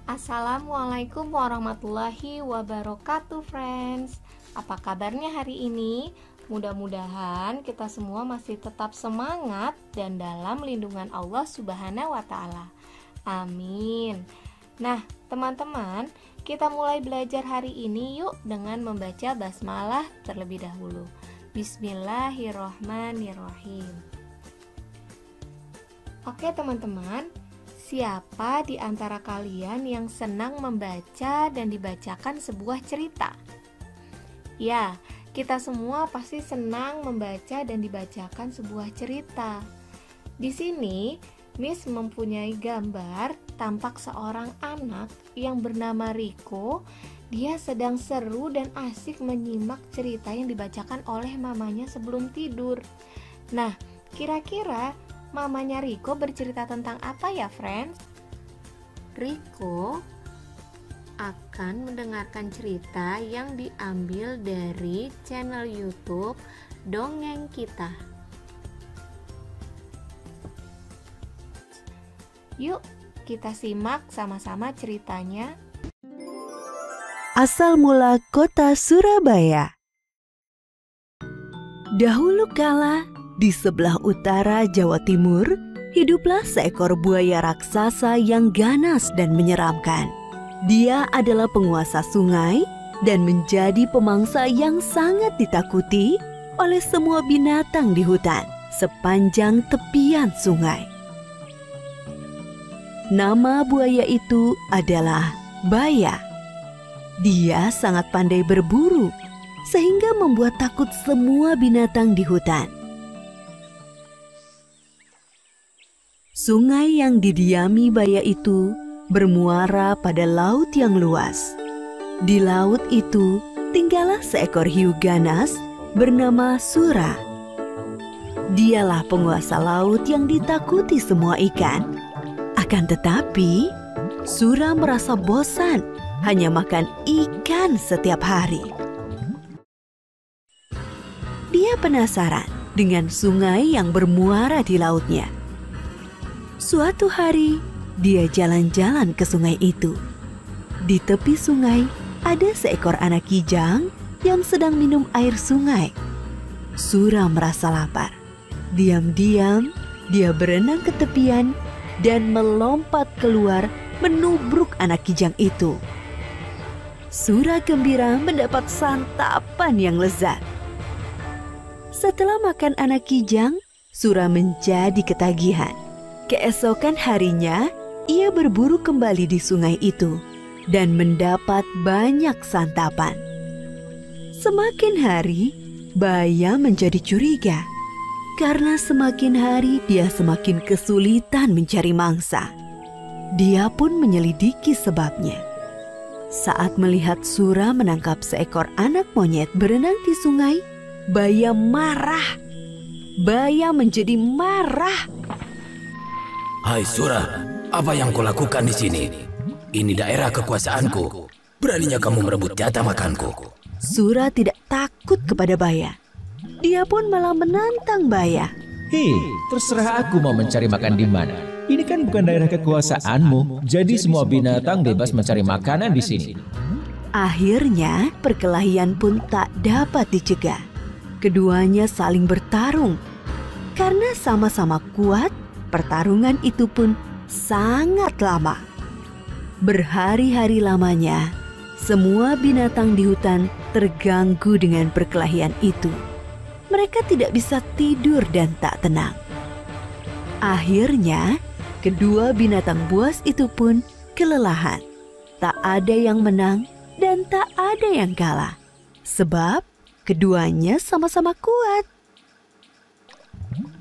Assalamualaikum warahmatullahi wabarakatuh, friends. Apa kabarnya hari ini? Mudah-mudahan kita semua masih tetap semangat dan dalam lindungan Allah Subhanahu wa Ta'ala. Amin. Nah, teman-teman, kita mulai belajar hari ini yuk dengan membaca basmalah terlebih dahulu. Bismillahirrahmanirrahim. Oke, teman-teman. Siapa di antara kalian yang senang membaca dan dibacakan sebuah cerita? Ya, kita semua pasti senang membaca dan dibacakan sebuah cerita. Di sini, Miss mempunyai gambar tampak seorang anak yang bernama Riko. Dia sedang seru dan asik menyimak cerita yang dibacakan oleh mamanya sebelum tidur. Nah, kira-kira mamanya Riko bercerita tentang apa ya, friends? Riko akan mendengarkan cerita yang diambil dari channel YouTube Dongeng Kita. Yuk, kita simak sama-sama ceritanya. Asal mula kota Surabaya. Dahulu kala, di sebelah utara Jawa Timur, hiduplah seekor buaya raksasa yang ganas dan menyeramkan. Dia adalah penguasa sungai dan menjadi pemangsa yang sangat ditakuti oleh semua binatang di hutan sepanjang tepian sungai. Nama buaya itu adalah Baya. Dia sangat pandai berburu, sehingga membuat takut semua binatang di hutan. Sungai yang didiami Baya itu bermuara pada laut yang luas. Di laut itu tinggallah seekor hiu ganas bernama Sura. Dialah penguasa laut yang ditakuti semua ikan. Akan tetapi, Sura merasa bosan hanya makan ikan setiap hari. Dia penasaran dengan sungai yang bermuara di lautnya. Suatu hari, dia jalan-jalan ke sungai itu. Di tepi sungai, ada seekor anak kijang yang sedang minum air sungai. Sura merasa lapar. Diam-diam, dia berenang ke tepian dan melompat keluar menubruk anak kijang itu. Sura gembira mendapat santapan yang lezat. Setelah makan anak kijang, Sura menjadi ketagihan. Keesokan harinya, ia berburu kembali di sungai itu dan mendapat banyak santapan. Semakin hari, Baya menjadi curiga karena semakin hari dia semakin kesulitan mencari mangsa. Dia pun menyelidiki sebabnya. Saat melihat Sura menangkap seekor anak monyet berenang di sungai, Baya marah. Baya menjadi marah. Hai Sura, apa yang kau lakukan di sini? Ini daerah kekuasaanku. Beraninya kamu merebut jatah makanku. Sura tidak takut kepada Baya. Dia pun malah menantang Baya. Hei, terserah aku mau mencari makan di mana. Ini kan bukan daerah kekuasaanmu, jadi semua binatang bebas mencari makanan di sini. Akhirnya, perkelahian pun tak dapat dicegah. Keduanya saling bertarung. Karena sama-sama kuat, pertarungan itu pun sangat lama. Berhari-hari lamanya, semua binatang di hutan terganggu dengan perkelahian itu. Mereka tidak bisa tidur dan tak tenang. Akhirnya, kedua binatang buas itu pun kelelahan. Tak ada yang menang dan tak ada yang kalah. Sebab keduanya sama-sama kuat.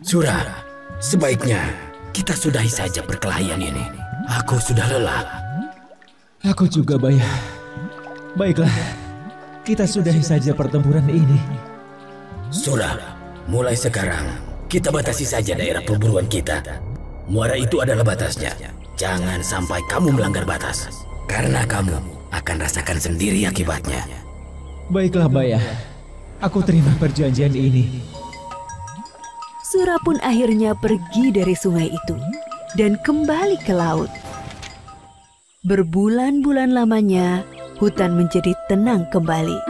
Sura, sebaiknya kita sudahi saja perkelahian ini. Aku sudah lelah. Aku juga, Baya. Baiklah, kita sudahi saja pertempuran ini. Sura, mulai sekarang kita batasi saja daerah perburuan kita. Muara itu adalah batasnya. Jangan sampai kamu melanggar batas, karena kamu akan rasakan sendiri akibatnya. Baiklah, Baya. Aku terima perjanjian ini. Sura pun akhirnya pergi dari sungai itu dan kembali ke laut. Berbulan-bulan lamanya, hutan menjadi tenang kembali.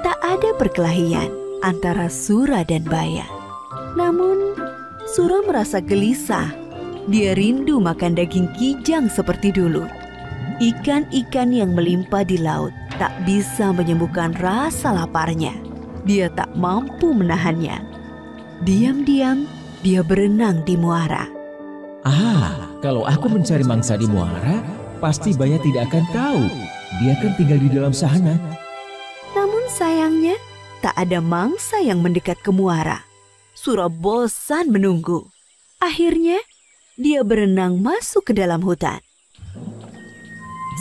Tak ada perkelahian antara Sura dan Baya. Namun, Sura merasa gelisah. Dia rindu makan daging kijang seperti dulu. Ikan-ikan yang melimpah di laut tak bisa menyembuhkan rasa laparnya. Dia tak mampu menahannya. Diam-diam, dia berenang di muara. Kalau aku mencari mangsa di muara, pasti Baya tidak akan tahu. Dia kan tinggal di dalam sana. Namun sayangnya, tak ada mangsa yang mendekat ke muara. Sura bosan menunggu. Akhirnya, dia berenang masuk ke dalam hutan.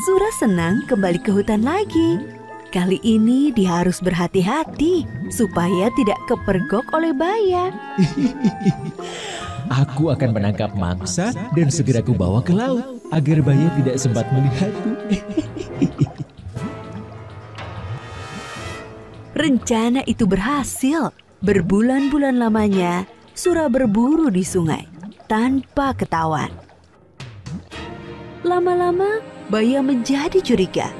Sura senang kembali ke hutan lagi. Kali ini dia harus berhati-hati supaya tidak kepergok oleh Baya. Aku akan menangkap mangsa dan segera kubawa ke laut agar Baya tidak sempat melihatku. Rencana itu berhasil. Berbulan-bulan lamanya, Sura berburu di sungai tanpa ketahuan. Lama-lama, Baya menjadi curiga.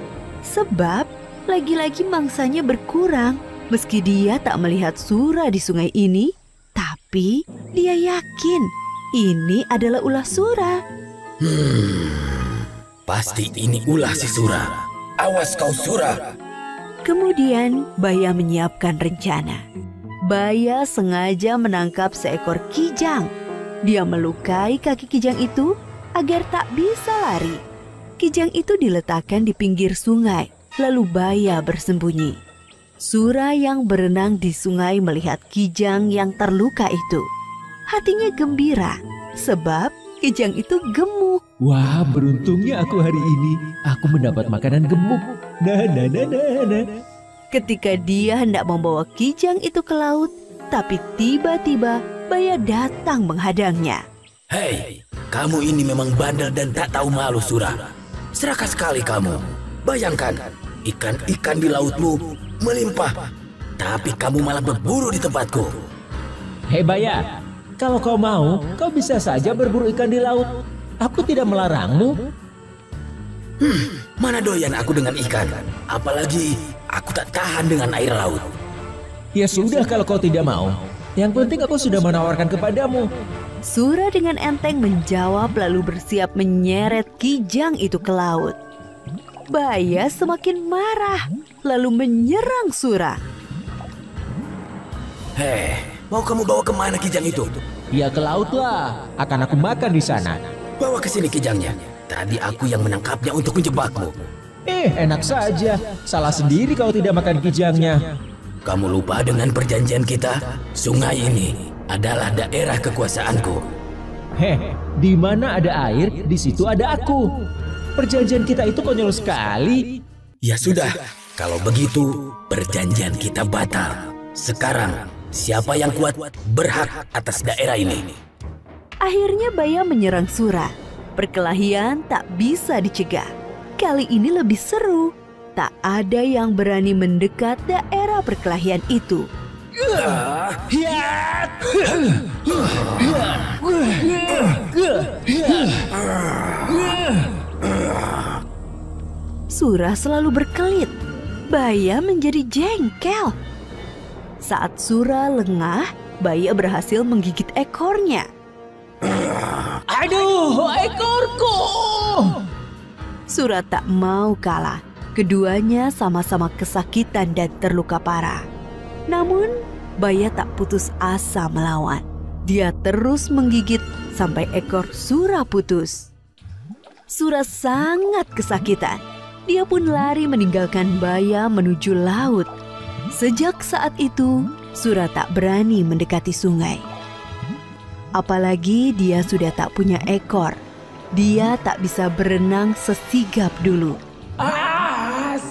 Sebab lagi-lagi mangsanya berkurang. Meski dia tak melihat Sura di sungai ini, tapi dia yakin ini adalah ulah Sura. Pasti ini ulah si Sura. Awas kau Sura. Kemudian Baya menyiapkan rencana. Baya sengaja menangkap seekor kijang. Dia melukai kaki kijang itu agar tak bisa lari. Kijang itu diletakkan di pinggir sungai, lalu Baya bersembunyi. Sura yang berenang di sungai melihat kijang yang terluka itu. Hatinya gembira, sebab kijang itu gemuk. Wah, beruntungnya aku hari ini. Aku mendapat makanan gemuk. Nah. Ketika dia hendak membawa kijang itu ke laut, tapi tiba-tiba Baya datang menghadangnya. Hei, kamu ini memang bandel dan tak tahu malu Sura. Serakah sekali kamu. Bayangkan, ikan-ikan di lautmu melimpah, tapi kamu malah berburu di tempatku. Hei Baya, kalau kau mau, kau bisa saja berburu ikan di laut. Aku tidak melarangmu. Mana doyan aku dengan ikan. Apalagi aku tak tahan dengan air laut. Ya sudah kalau kau tidak mau. Yang penting aku sudah menawarkan kepadamu. Sura dengan enteng menjawab lalu bersiap menyeret kijang itu ke laut. Baya semakin marah lalu menyerang Sura. Hei, mau kamu bawa kemana kijang itu? Ya ke laut lah, akan aku makan di sana. Bawa ke sini kijangnya. Tadi aku yang menangkapnya untuk menjebakmu. Enak saja. Salah sendiri kalau tidak makan kijangnya. Kamu lupa dengan perjanjian kita? Sungai ini adalah daerah kekuasaanku. Di mana ada air, di situ ada aku. Perjanjian kita itu konyol sekali. Ya sudah, kalau begitu perjanjian kita batal. Sekarang, siapa yang kuat berhak atas daerah ini. Akhirnya Baya menyerang Sura. Perkelahian tak bisa dicegah. Kali ini lebih seru. Tak ada yang berani mendekat daerah perkelahian itu. Sura selalu berkelit. Baya menjadi jengkel. Saat Sura lengah, Baya berhasil menggigit ekornya. Aduh, ekorku! Sura tak mau kalah. Keduanya sama-sama kesakitan dan terluka parah. Namun, Baya tak putus asa melawan. Dia terus menggigit sampai ekor Sura putus. Sura sangat kesakitan. Dia pun lari meninggalkan Baya menuju laut. Sejak saat itu, Sura tak berani mendekati sungai. Apalagi dia sudah tak punya ekor. Dia tak bisa berenang sesigap dulu.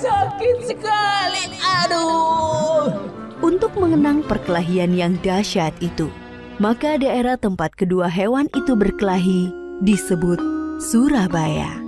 Sakit sekali, aduh. Untuk mengenang perkelahian yang dahsyat itu, maka daerah tempat kedua hewan itu berkelahi disebut Surabaya.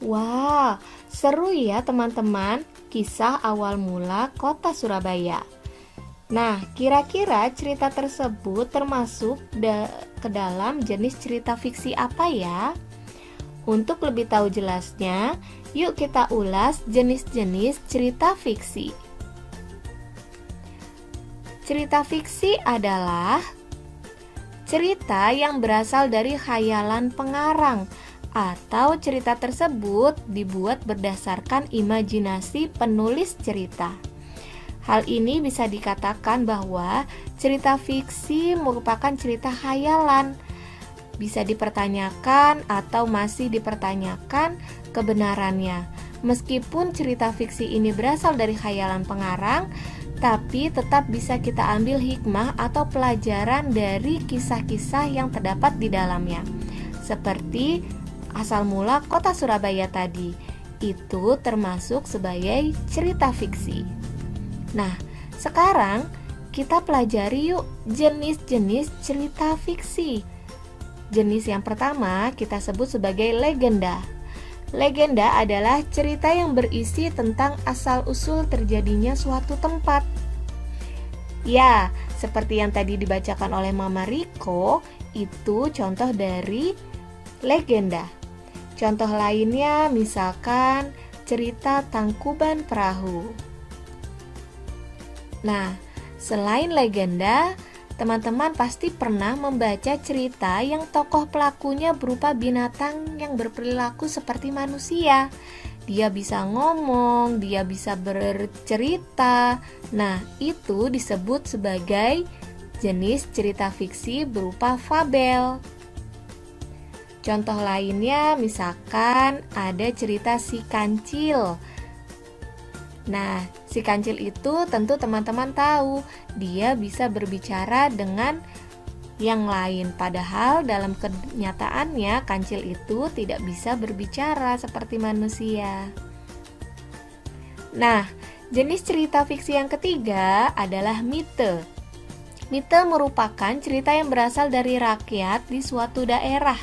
Wah, seru ya teman-teman, kisah awal mula kota Surabaya. Nah, kira-kira cerita tersebut termasuk ke dalam jenis cerita fiksi apa ya? Untuk lebih tahu jelasnya, yuk kita ulas jenis-jenis cerita fiksi. Cerita fiksi adalah cerita yang berasal dari khayalan pengarang, atau cerita tersebut dibuat berdasarkan imajinasi penulis cerita. Hal ini bisa dikatakan bahwa cerita fiksi merupakan cerita khayalan. Bisa dipertanyakan atau masih dipertanyakan kebenarannya. Meskipun cerita fiksi ini berasal dari khayalan pengarang, tapi tetap bisa kita ambil hikmah atau pelajaran dari kisah-kisah yang terdapat di dalamnya. Seperti asal mula kota Surabaya tadi, itu termasuk sebagai cerita fiksi. Nah, sekarang kita pelajari yuk jenis-jenis cerita fiksi. Jenis yang pertama kita sebut sebagai legenda. Legenda adalah cerita yang berisi tentang asal-usul terjadinya suatu tempat. Ya, seperti yang tadi dibacakan oleh Mama Riko, itu contoh dari legenda. Contoh lainnya misalkan cerita Tangkuban Perahu. Nah, selain legenda, teman-teman pasti pernah membaca cerita yang tokoh pelakunya berupa binatang yang berperilaku seperti manusia. Dia bisa ngomong, dia bisa bercerita. Nah, itu disebut sebagai jenis cerita fiksi berupa fabel. Contoh lainnya misalkan ada cerita Si Kancil. Nah, si kancil itu tentu teman-teman tahu, dia bisa berbicara dengan yang lain. Padahal dalam kenyataannya kancil itu tidak bisa berbicara seperti manusia. Nah, jenis cerita fiksi yang ketiga adalah mite. Mite merupakan cerita yang berasal dari rakyat di suatu daerah.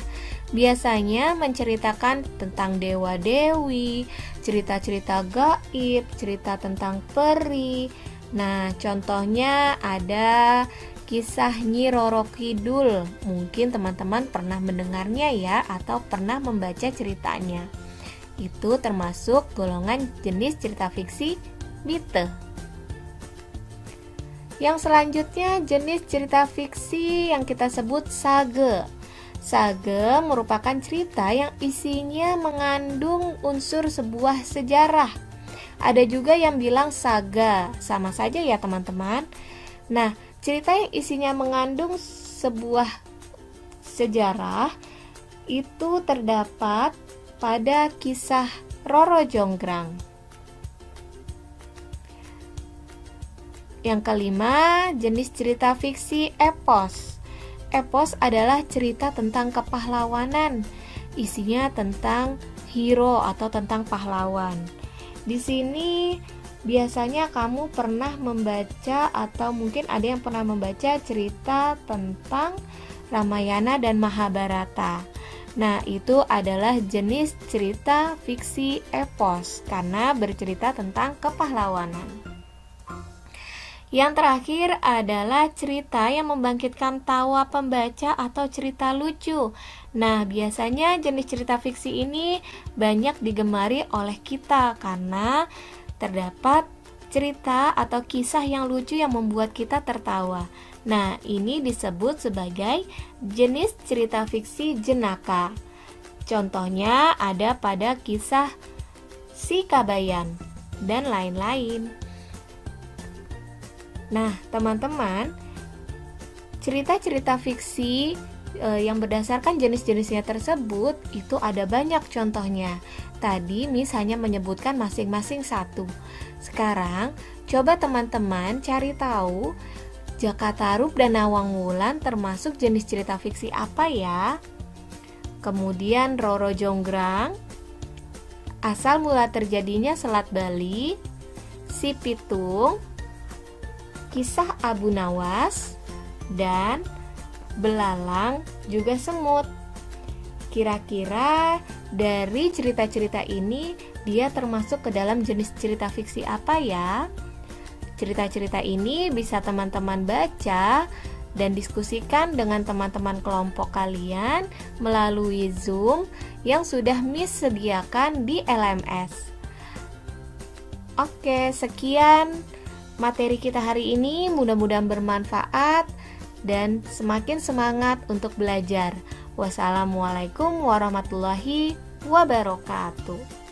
Biasanya menceritakan tentang dewa-dewi, cerita-cerita gaib, cerita tentang peri. Nah, contohnya ada kisah Nyi Roro Kidul. Mungkin teman-teman pernah mendengarnya ya, atau pernah membaca ceritanya. Itu termasuk golongan jenis cerita fiksi mite. Yang selanjutnya jenis cerita fiksi yang kita sebut sage. Sage merupakan cerita yang isinya mengandung unsur sebuah sejarah. Ada juga yang bilang saga, sama saja ya teman-teman. Nah, cerita yang isinya mengandung sebuah sejarah itu terdapat pada kisah Roro Jonggrang. Yang kelima, jenis cerita fiksi epos. Epos adalah cerita tentang kepahlawanan. Isinya tentang hero atau tentang pahlawan. Di sini biasanya kamu pernah membaca atau mungkin ada yang pernah membaca cerita tentang Ramayana dan Mahabharata. Nah, itu adalah jenis cerita fiksi epos karena bercerita tentang kepahlawanan. Yang terakhir adalah cerita yang membangkitkan tawa pembaca atau cerita lucu. Nah, biasanya jenis cerita fiksi ini banyak digemari oleh kita karena terdapat cerita atau kisah yang lucu yang membuat kita tertawa. Nah, ini disebut sebagai jenis cerita fiksi jenaka. Contohnya ada pada kisah Si Kabayan dan lain-lain. Nah, teman-teman, cerita-cerita fiksi yang berdasarkan jenis-jenisnya tersebut itu ada banyak contohnya. Tadi Miss hanya menyebutkan masing-masing satu. Sekarang, coba teman-teman cari tahu Jaka Tarub dan Nawang Wulan termasuk jenis cerita fiksi apa ya? Kemudian Roro Jonggrang, asal mula terjadinya Selat Bali, Si Pitung, kisah Abu Nawas, dan Belalang juga Semut. Kira-kira dari cerita-cerita ini dia termasuk ke dalam jenis cerita fiksi apa ya? Cerita-cerita ini bisa teman-teman baca dan diskusikan dengan teman-teman kelompok kalian melalui Zoom yang sudah Miss sediakan di LMS. Oke, sekian materi kita hari ini, mudah-mudahan bermanfaat dan semakin semangat untuk belajar. Wassalamualaikum warahmatullahi wabarakatuh.